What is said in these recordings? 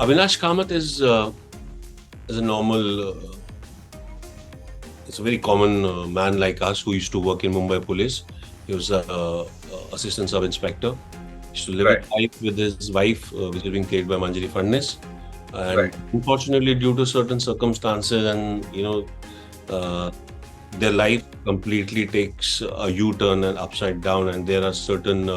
Avinash Kamath is a normal, it's a very common man like us who used to work in Mumbai Police. He was a assistant sub-inspector. He used to live Right. with his wife, which is being played by Manjari Fadnis. And Right. unfortunately, due to certain circumstances and, uh, their life completely takes a U-turn and upside down, and there are certain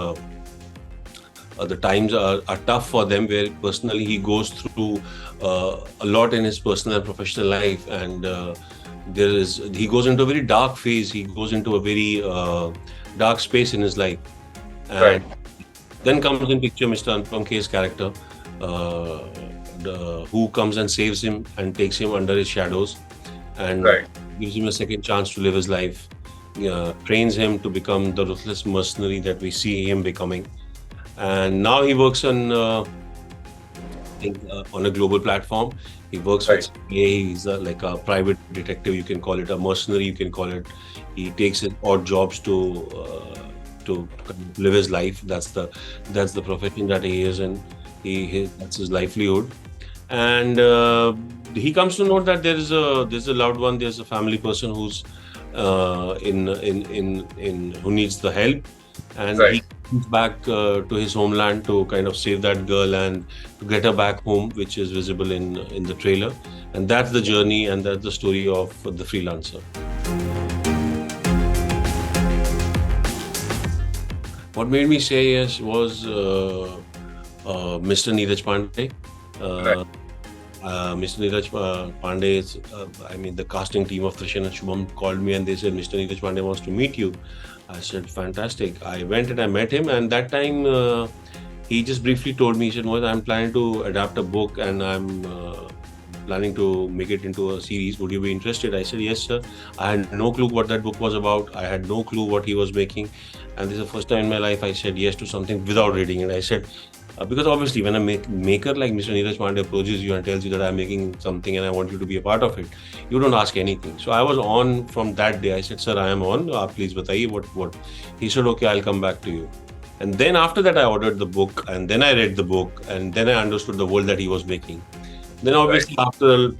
the times are tough for them, where personally he goes through a lot in his personal and professional life, and he goes into a very dark phase. He goes into a very dark space in his life, Right. and then comes in picture Mr. Anupam Kher's character, uh, who comes and saves him and takes him under his shadows, and Right. gives him a second chance to live his life, trains him to become the ruthless mercenary that we see him becoming. And now he works on, on a global platform. He works Right. with CIA. He's like a private detective. You can call it a mercenary. You can call it. He takes his odd jobs to kind of live his life. That's the profession that he is, and that's his livelihood. And he comes to know that there's a loved one. There's a family person who's in who needs the help, and Right. he comes back to his homeland to kind of save that girl and to get her back home, which is visible in the trailer. And that's the journey, and that's the story of the Freelancer. What made me say yes was Mr. Neeraj Pandey. Right. Mr. Neeraj Pandey, I mean, the casting team of Trishan and Shubham called me and they said, Mr. Neeraj Pandey wants to meet you. I said, fantastic. I went and I met him, and that time he just briefly told me, he said, Mohit, I'm planning to adapt a book and I'm planning to make it into a series. Would you be interested? I said, yes, sir. I had no clue what that book was about. I had no clue what he was making. And this is the first time in my life I said yes to something without reading it. I said, because obviously when a maker like Mr. Neeraj Pandey approaches you and tells you that I'm making something and I want you to be a part of it, you don't ask anything. So I was on from that day. I said, sir, I am on. Please bataiye what. He said, okay, I'll come back to you. And then after that, I ordered the book, and then I read the book, and then I understood the world that he was making. Then obviously after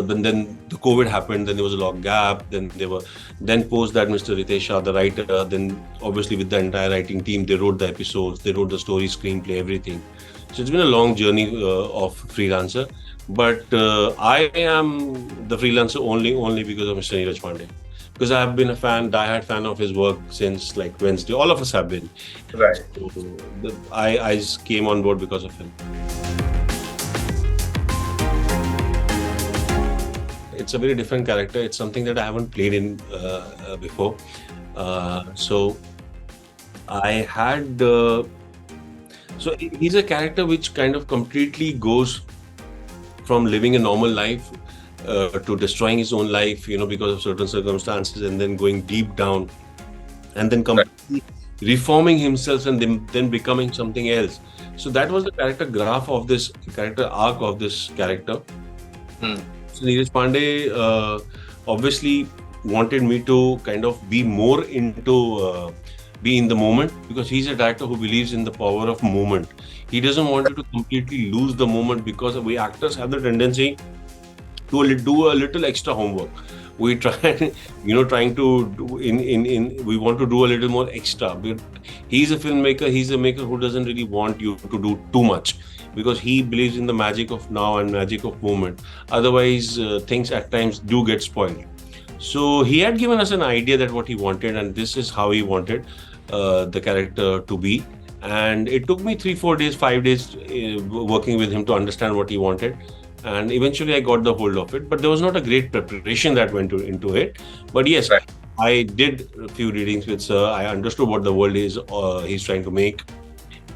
then the COVID happened, then there was a long gap, then post that Mr. Ritesh Shah, the writer, then obviously with the entire writing team, they wrote the episodes, they wrote the story, screenplay, everything. So it's been a long journey of Freelancer, but I am the Freelancer only because of Mr. Neeraj Pandey, because I have been a diehard fan of his work since like Wednesday. All of us have been. Right. So I just came on board because of him. It's a very different character. It's something that I haven't played in before. So I had. So he's a character which kind of completely goes from living a normal life to destroying his own life, because of certain circumstances, and then going deep down, and then completely reforming himself, and then becoming something else. So that was the character graph of this character arc of this character. So Neeraj Pandey obviously wanted me to kind of be more into be in the moment, because he's a director who believes in the power of moment. He doesn't want you to completely lose the moment, because we actors have the tendency to do a little extra homework. We try, trying to do we want to do a little more extra. But he's a filmmaker. He's a maker who doesn't really want you to do too much, because he believes in the magic of now and magic of moment. Otherwise, things at times do get spoiled. So he had given us an idea that what he wanted, and this is how he wanted the character to be. And it took me 3, 4 days, 5 days working with him to understand what he wanted. And eventually I got the hold of it. But there was not a great preparation that went into it. But yes, Right. I did a few readings with Sir. I understood what the world is he's trying to make.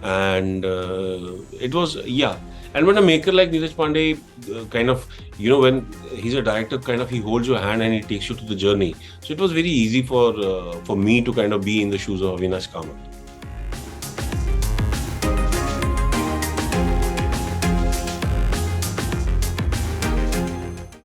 And it was, yeah. And when a maker like Neeraj Pandey kind of, when he's a director, kind of he holds your hand and he takes you to the journey. So it was very easy for me to kind of be in the shoes of Avinash Kamath.